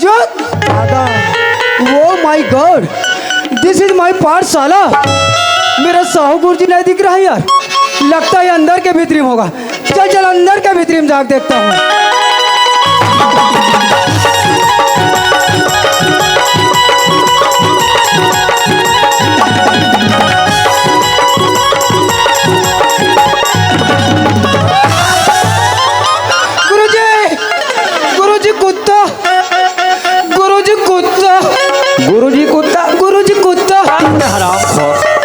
चुप दादा। Oh my God, this is my पाठशाला। मेरा साहू गुरुजी नहीं दिख रहा है यार, लगता है अंदर के भीतरी में होगा। चल चल अंदर के भीतरी में जाके देखता हूँ।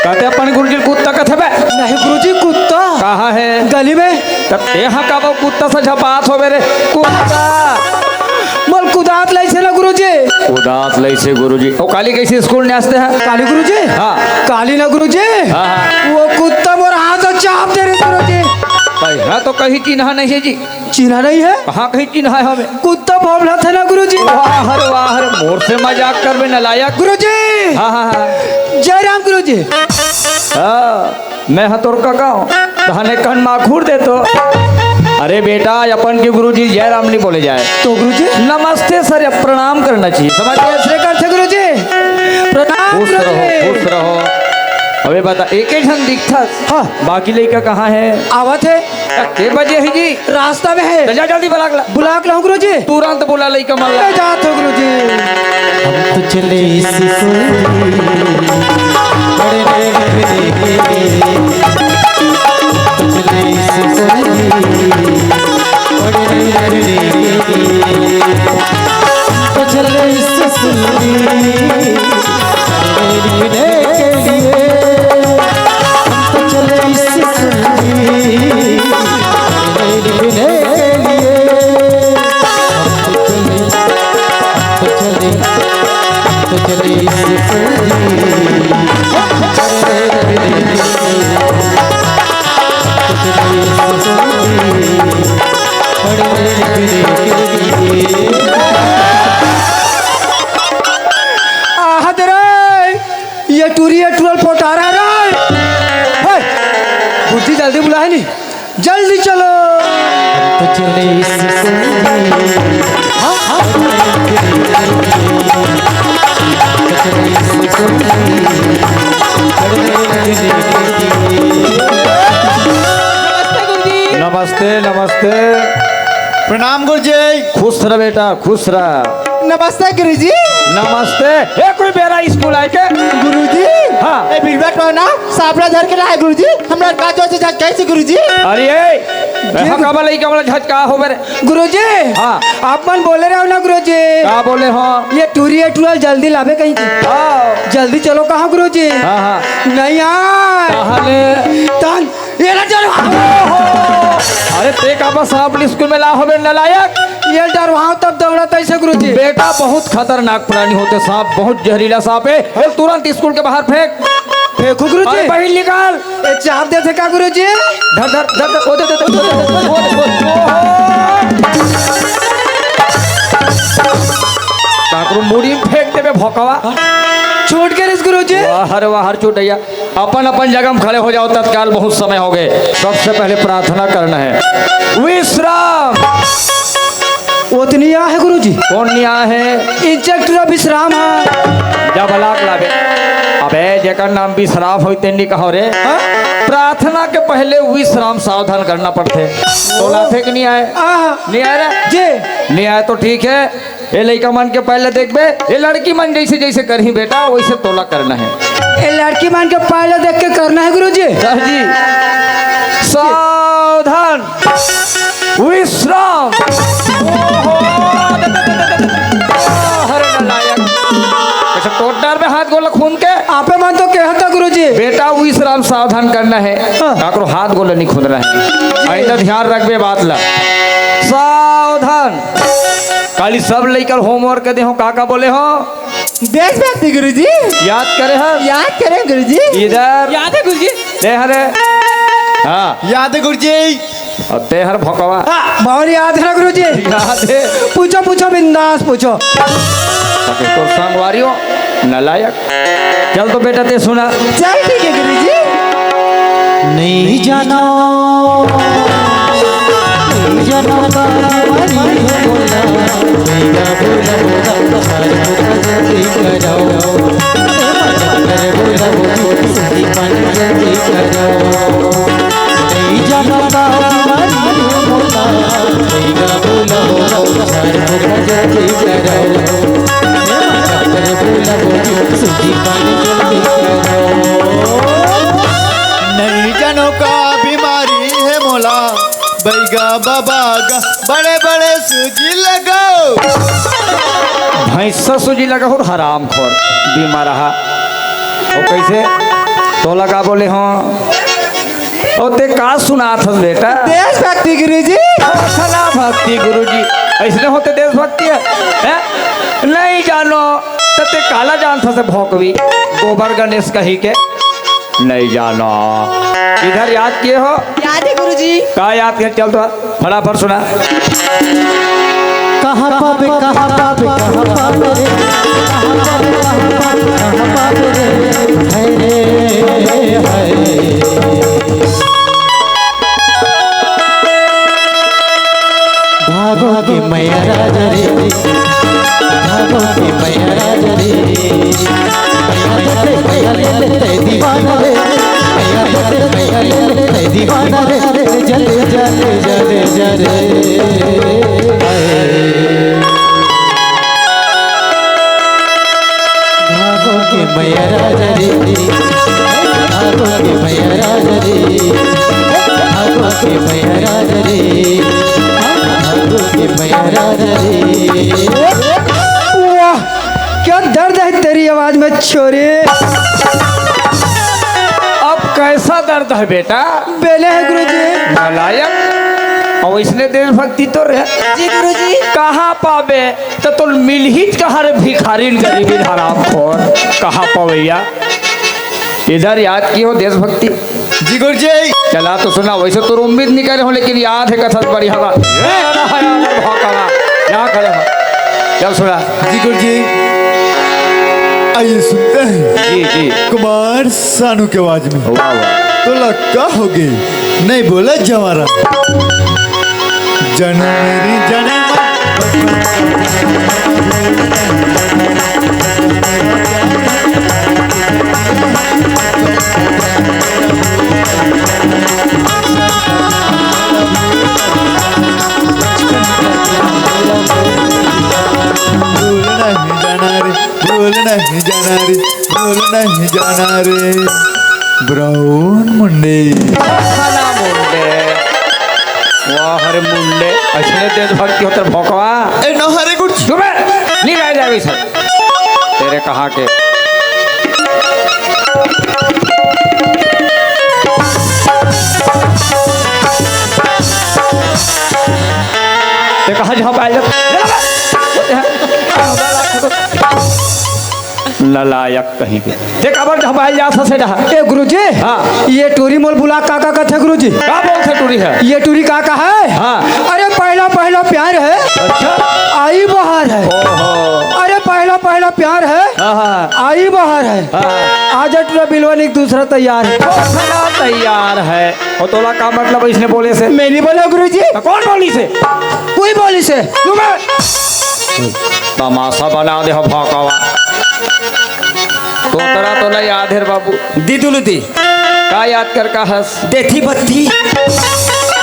कहते अपन गुरुजी कुत्ता कथे बे नहीं गुरुजी, कुत्ता कहाँ है? गली में। तब यहाँ का वो कुत्ता से झपात हो मेरे कुत्ता मल कुदात लाई से ना गुरुजी। उदास लई से गुरुजी। ओ काली कैसे स्कूल में आते हैं? काली गुरुजी? हाँ काली ना गुरुजी। हाँ। वो कुत्ता मोर हाथ चाप दे रहे गुरुजी। है तो कहीं चिन्हा नहीं है जी। चिन्हा नहीं है? कहाँ कहीं चिन्हा है हमें? कुत्ता भौंकला था ना गुरुजी। वाहर वाहर मोर से मजाक कर में नलायक गुरुजी। हाँ हाँ हाँ जय राम गुरुजी। हाँ मैं हतोर का गाँव धाने कन माखूर दे तो। अरे बेटा अपन के गुरुजी जय राम नहीं बोले जाए तो गुरुजी नमस्ते सर या प्रणाम करना चाहिए, समझ कैसे करते गुरुजी? प्रणाम खुश रहो गुरुजी। खुश रहो। अबे बता एक ही ढंग दिखता हाँ। बाकी लड़का कहाँ है? आवत है, के बजे है जी? रास्ता में है। तो जा जल्दी बुला ला। बुला के लाऊं गुरुजी? तुरंत बुला लड़का मर मैं जात हो गुरुजी। हम तो चले इसी बड़े चले तो चले ये टूरल पोटा रहा है। गुरुजी जल्दी बुला है नहीं, जल्दी चलो। तो चले नमस्ते नमस्ते। प्रणाम गुरुजी। खुश रह बेटा खुश रह। नमस्ते गुरुजी। नमस्ते। ए कोई बेरा स्कूल आए के? गुरुजी हाँ। ए बिरबट में ना सापड़ा धर के लाए गुरुजी। हमरा का जो से कैसे गुरुजी? अरे कब लई कब झटका हो मेरे गुरुजी। हाँ। आप मन बोले रहे हो ना गुरुजी? क्या बोले हो? ये टूरल जल्दी लावे कहीं की। जल्दी चलो। कहाँ गुरुजी? हाँ हाँ नहीं यार। कहाँ ले? तन ये ना चलो। अरे ते का बस आप स्कूल में ला हो बे नलायक। ये डर वहाँ तब दौड़ा था इसे गुरुजी। बेटा बहुत खतरनाक प्राणी होते सांप, बहुत जहरीला सांप है। तुरंत स्कूल के बाहर फेंक। फेंको गुरुजी। बहिल निकाल। ये चाप दे थे का गुरुजी? धर धर धर धर, ओ दे दे काकरू मुड़ी में फेंक देबे भोकवा। छूट गए इस गुरुजी। वाहर छूटैया। अपन अपन जगह में खड़े हो जाओ, तत्काल बहुत समय हो गए। सबसे पहले प्रार्थना करना है। विश्राम। उतनी आ है गुरुजी। कौन निया है? इंस्पेक्टर विश्राम है। जब लाग लावे। अबे जेकर नाम विश्राम हो तेनी कहो रे। प्रार्थना के पहले विश्राम सावधान करना पड़ते। तो लाथे कि नहीं आए? नहीं आए रे जी। नहीं आए तो ठीक है। ये लड़का मन के पहले देख बे, ये लड़की मन जैसे जैसे करही बेटा वैसे तोला करना है। ये लड़की मान के पहले देख के करना है गुरुजी। जी सावधान विश्राम। अच्छा टोटर में हाथ गोला खून के आपे मन तो कहता गुरुजी। बेटा विश्राम सावधान करना है। काकरो हाथ गोला नहीं खुद रहा है। आइंदा ध्यान रखबे बात ला। सावधान। काली सब लेकर होमवर्क दे हो काका बोले हो देश भक्ति गुरुजी। याद करे हम याद करें गुरुजी। इधर याद है गुरुजी। ते हरे हाँ याद है गुरुजी। और ते हर भोकवा बहुत याद है ना गुरुजी। याद है। पूछो पूछो बिंदास पूछो। तो संगवारियों नलायक। चल तो बेटा ते सुना। चल ठीक है गुरुजी। नहीं जाना नहीं जाना लगोगी सूजी पानी जल्दी करो। नहीं जानो का बीमारी है मोला बैगा बाबा गा बड़े बड़े सूजी लगाओ। भैंसा सूजी लगा हो हराम खोर बीमार रहा ओ कैसे तो लगा बोले हाँ ओ ते का सुना था बेटा देशभक्ति गुरुजी। सला भक्ति गुरुजी ऐसने होते देशभक्ति है? नहीं जानो तो ते काला जान था से भौकवी गोबर गणेश कही के नहीं जानो इधर याद किए हो याद है गुरुजी। का याद किए चल तो फटाफट सुना कहाँ पावे कहाँ पावे कहाँ पावे रे कहाँ पावे रे हाय भागो के मैया राजा रे भागो के मैया राजा रे मैया ले दीवाना रे मैया ले दीवाना रे जले जले जले जले भागो के मैया राजा रे भागो के मैया राजा रे भागो के मैया राजा रे भागो के मैया राजा रे। वाह क्या दर्द है तेरी आवाज में छोरे। अब कैसा दर्द है बेटा बेले है गुरुजी। नालायक और इसने देशभक्ति तो रहे जी गुरुजी। कहाँ पावे तो मिल ही कहाँ रे भिखारी गरीबी हराम खोर कहाँ पावैया इधर याद की हो देशभक्ति जी गुरुजी। चला तो सुना वैसे तो उम्मीद नहीं करे हो लेकिन याद है कथा बड़ी हवा यहाँ खड़े हो चल सुना जी गुरुजी। आइए सुनते हैं जी जी कुमार सानू की आवाज में वाह वाह तो लक्का हो गई नहीं बोला जवारा जन मेरी जन भूल नहीं जाना रे भूल नहीं जाना रे ब्राउन मुंडे खाना मुंडे वाह हरे मुंडे अच्छे देशभक्ति होते भोकवा ए नो हरे गुड तुम्हें नहीं रह जाएगी सर तेरे कहा के ते कहा जहाँ पाए ललायक कहीं के देख अब ढपाई जा से रहा ए गुरुजी। हाँ। ये टूरी मोल बुला काका का था गुरुजी। क्या बोलते टूरी है ये टूरी काका है। हाँ। अरे पहला पहला प्यार है अच्छा आई बाहर है। ओहो अरे पहला पहला प्यार है हाँ हाँ आई बाहर है। हाँ आज टूरा बिलवन एक दूसरा तैयार है। खाना तैयार है और तोला का मतलब इसने बोले से मैं नहीं बोला गुरुजी। तो कौन बोली से कोई बोली से तुम्हें तमाशा बना दे हो भौकावा तो तरा तो नहीं याद है बाबू दीदुलुदी का याद कर का हंस देथी बत्ती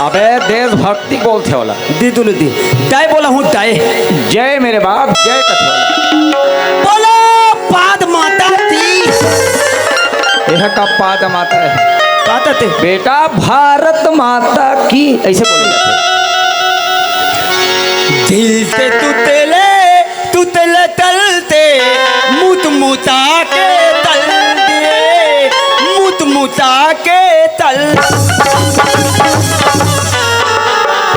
अबे देशभक्ति बोलते होला दीदुलुदी डाय बोला हूँ डाय जय मेरे बाप जय कथे होला बोलो पाद माता थी यह का पाद माता है पाता थे बेटा भारत माता की ऐसे बोले जाते दिल से तुतले तलते मुत मुता के तल दिए मुत मुता के तल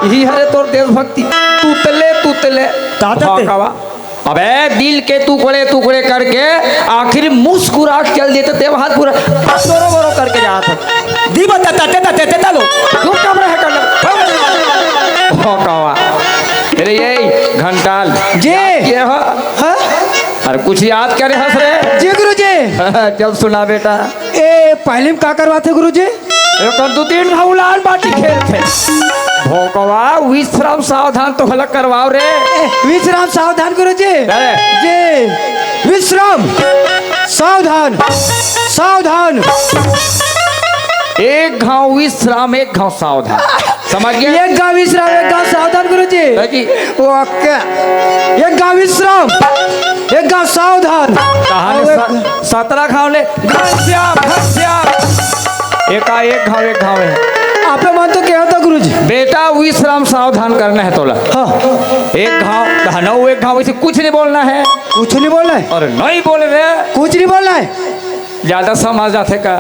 यही हरे तोर देशभक्ति तुतले तुतले दादा ते। भौकावा अबे दिल के टुकड़े टुकड़े करके आखिर मुस्कुरा के चल देते थे हाथ पूरा बोरो बोरो करके जाता दी बता ते तलो तू कब रहे कर भौकावा अरे ये घंटाल जी। ये हो हाँ? अरे कुछ याद करे हंस रे जी गुरुजी। चल सुना बेटा ए पहले में का करवाते गुरुजी। एक दो तीन उलान बाटी खेल थे भोकवा विश्राम सावधान तो हलक करवाओ रे विश्राम सावधान गुरुजी। अरे जी विश्राम सावधान सावधान। एक घाव विश्राम एक घाव सावधान समझ गए एक गाँव विश्राम एक गाँव सावधान गुरुजी। जी ओके एक गाँव विश्राम एक गाँव सावधान। 17 घाव ले घनश्याम एक घाव है। आप मन तो क्या होता गुरुजी? बेटा विश्राम सावधान करना है तोला। हाँ, एक घाव धनो एक घाव, इसे कुछ नहीं बोलना है। कुछ नहीं बोलना है? और नहीं बोल रहे, कुछ नहीं बोलना है। ज्यादा समझ जाते का।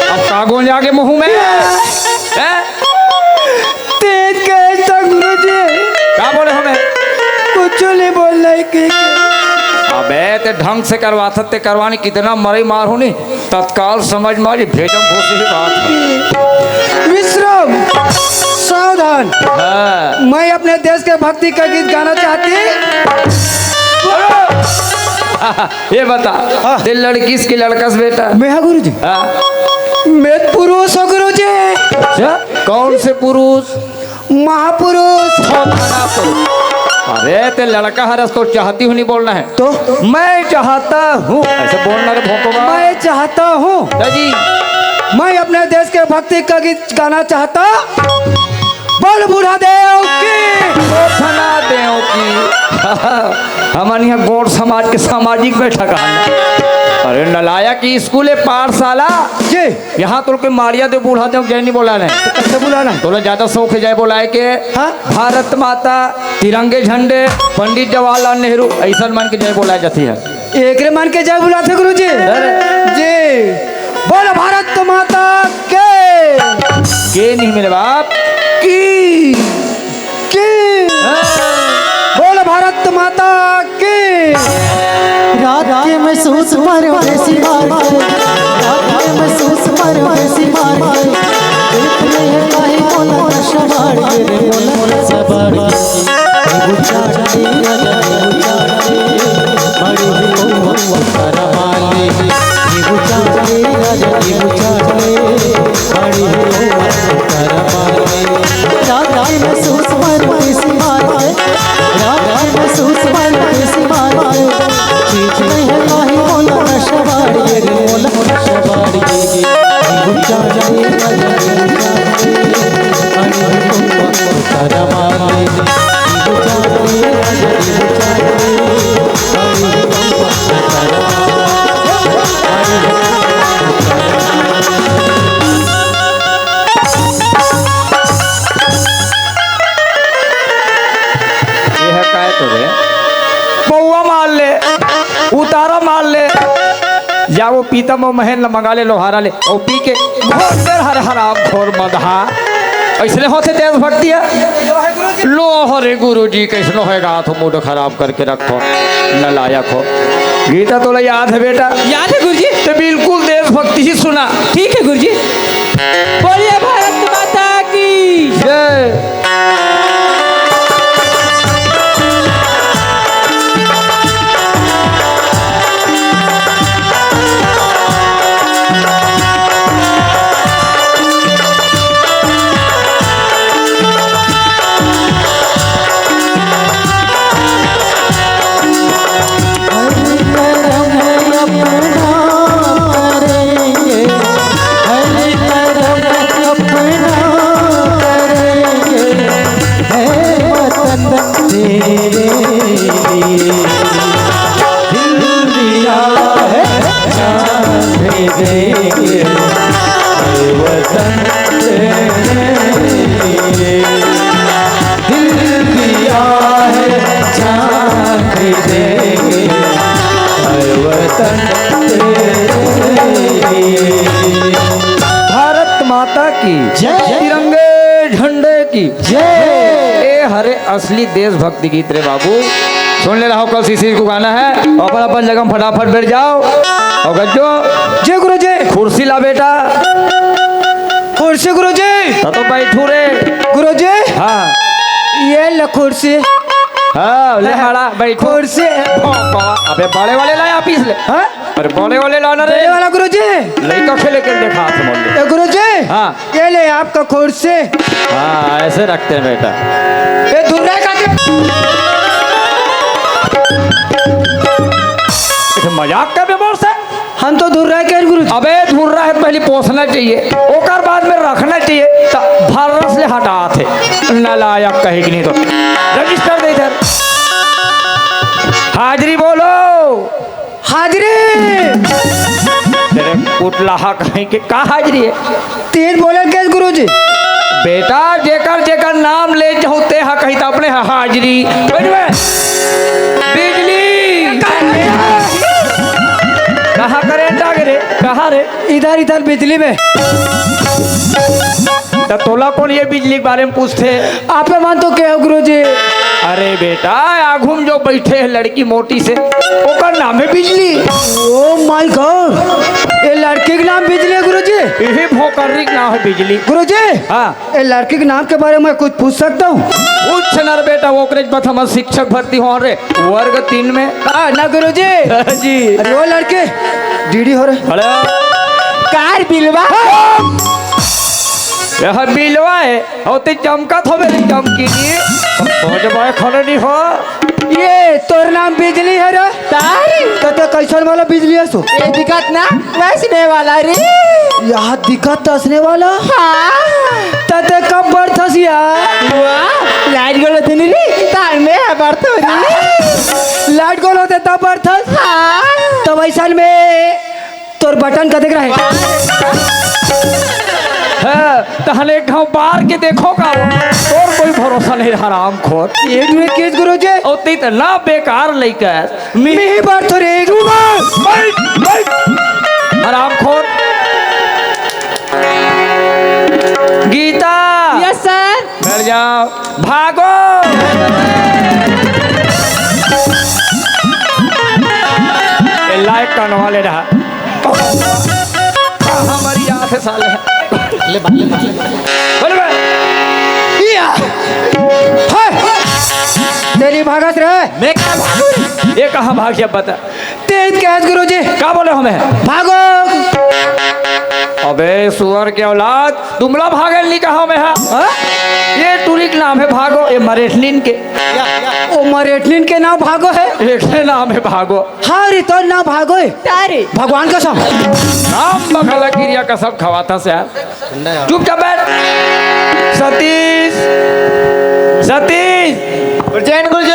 अब कागों जाके मुंह में हैं? तेज कहता गुरुजी, क्या बोले हमें? कुछ नहीं बोलना है कि अबे ते ढंग से करवानी कितना मरे मार होनी तत्काल समझ मारी भेजम भूसी ही बात है। विश्राम सावधान। हाँ। मैं अपने देश के भक्ति का गीत गाना चाहती। ये बता, दिल लड़की किसकी लड़का से बेटा? मैं हाँ गुरुजी। हाँ। मैं पुरुष हूँ गुरुजी। क्या? कौन से पुरुष? महापुरुष। अरे ते लड़का हरस तो चाहती हूँ नहीं बोलना है तो मैं चाहता हूँ ऐसे बोलना रे भोंकोगा। मैं चाहता हूँ, जी मैं अपने देश के भक्ति का गीत गाना चाहता। बोल बूढ़ा देव की, गोठना देव की। हमारे यहाँ गौड़ समाज के सामाजिक बैठक है। अरे नलाया की स्कूल है पाठशाला जी। यहाँ तो के मारिया दे बूढ़ा देव जय नहीं बोला है। तो कैसे बुलाना है? तो ज्यादा शौक है जय बोलाए के। हाँ? भारत माता, तिरंगे झंडे, पंडित जवाहरलाल नेहरू ऐसा मान के जय बोलाई जाती है। एक रे मान के जय बुलाते गुरुजी। जी। बोल भारत माता के नहीं मेरे बाप की बोल भारत माता की। रात के महसूस मारो ऐसी मार, रात के महसूस मारो ऐसी मार। देख ले काहे बोला नशा मार रे बोला सवार की बुचाड़े राजा बुचाड़े बड़ी हो तारा माले ये बुचाड़े राजा ये बुचाड़े बड़ी हो तारा माले। रात के महसूस मारो ऐसी मार, रात के महसूस मारो ऐसी मार। चीज नहीं है काहे बोला नशा मार रे बोला नशा मार ये बुचाड़े राजा बुचाड़े बड़ी हो तारा माले बुचाड़े राजा बुचाड़े बड़ी हो तारा ये है काय तो रे पौवा मार ले, उतारा मार ले, या वो पीतम और महल मंगा ले, लोहारा ले और पी के घोर देर हर हराम घोर मदहा ऐसने होते देशभक्ति है। लो हरे गुरु जी कैसनो होगा तो मूड खराब करके रखो न लायक हो। गीता तो याद है बेटा? याद है गुरुजी। तो बिल्कुल देशभक्ति ही सुना। ठीक है गुरुजी। बोलिए भारत माता की जय। भारत माता की जय। तिरंगे झंडे की जय। ए हरे असली देशभक्ति गीत रे बाबू। सुन ले रहा हो, कल सीसी को गाना है। अपन अपन जगह में फटाफट बैठ जाओ और गज्जो जय गुरु जी। कुर्सी ला बेटा। कुर्सी गुरु जी। तो बैठू रे गुरु जी। हाँ ये ल कुर्सी। हाँ ले हाड़ा बैठो। कुर्सी। अबे बड़े वाले लाए आप ले। हाँ? अरे बड़े वाले लाना रे। ये वाला गुरु जी। लड़का खेले के देखा हाथ मोड़ ले। गुरु जी। हाँ। ये ले आपका कुर्सी। हाँ ऐसे रखते हैं बेटा। ये दूर रहे मजाक का व्यवहार से हम तो दूर रह के गुरु जी। अबे दूर रहा है पहले पोसना चाहिए ओकर बाद में रखना चाहिए। भारत से हटा थे नलायक कहे कि नहीं तो रजिस्टर दे इधर। हाजरी बोलो। हाजिरी। तेरे पुतलाहा कहीं के का हाजरी है? तेज बोले कैसे गुरुजी? बेटा जेकर जेकर नाम ले जाते हा कहीं तो अपने हाजरी बिजली कहाँ करेंट आ रे? कहाँ रे? इधर इधर बिजली में। तो तोला कौन ये बिजली के बारे में पूछते? आप मान तो क्या हो गुरुजी? अरे बेटा आगू में जो बैठे है लड़की मोटी से ओकर नाम है बिजली। ओ माय गॉड, ये लड़की के नाम बिजली है गुरुजी? यही भोकर्री का नाम है बिजली। गुरुजी हाँ ये लड़की के नाम के बारे में कुछ पूछ सकता हूँ? पूछ नर बेटा वो प्रथम शिक्षक भर्ती हो रे वर्ग 3 में। ना गुरुजी। जी अरे वो लड़के डीडी हो रहे। हेलो कार बिलवा। यह बिलवा है होते चमकत हो मेरी चमकी खड़ी हो। ये तोर नाम बिजली है रे? तो कैसन वाला बिजली है सो? ये दिक्कत ना वैसने वाला रे। यहाँ दिक्कत हंसने वाला। हाँ तते कब बर्थस यार? लाइट गोल थे नी रे तार में है बर्थ हो रे। लाइट गोल होते तब बर्थस। हाँ तो वैसा में तोर बटन का दिख रहा है। तहले गाँव बार के देखो का और कोई भरोसा नहीं हराम खोर। एक में केस गुरुजी होती तो ना बेकार लेकर मी बार तो रे हराम खोर। Gita yes sir. बैठ जाओ भागो। लाइक करने वाले रहा हमारी आँख साले बोले तेरी भागत रहे। मैं क्या भागू? ये कहाँ भाग गया पता? तेज कैस गुरुजी क्या बोले हमें? भागो। अबे सुअर के औलाद तुमला भागल नहीं कहा में है? ये टूरिक नाम है भागो। ये मरेठलिन के ओ मरेठलिन के नाम भागो है। एक नाम है भागो। हाँ रे तो नाम भागो है। तारे भगवान का सब नाम बखला क्रिया का सब खवाता से यार। चुपचाप बैठ। सतीश सतीश गुरुजैन गुरुजी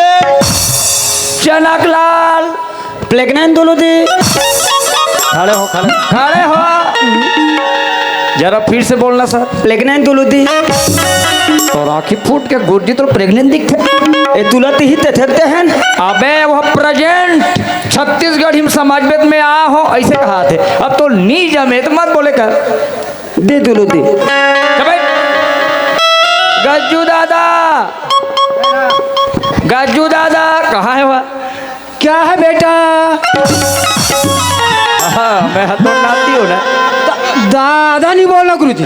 चनकलाल प्लेग्नेंट दोनों दे। खड़े हो खड़े हो जरा फिर से बोलना सर। प्लेग्नेंट दोनों दे तो राखी फूट के गुड्डी तो प्रेग्नेंट दिखते ए दुलत ही तेथरते हैं। अबे वह प्रेजेंट छत्तीसगढ़ हिम समाजवेद में आ हो ऐसे कहा थे। अब तो नी जमे तो मत बोले कर दे दोनों दे। गज्जू दादा कहाँ है वह? क्या है बेटा? हाँ मैं हथौड़ नाती हूँ ना। दादा नहीं बोलना गुरुजी।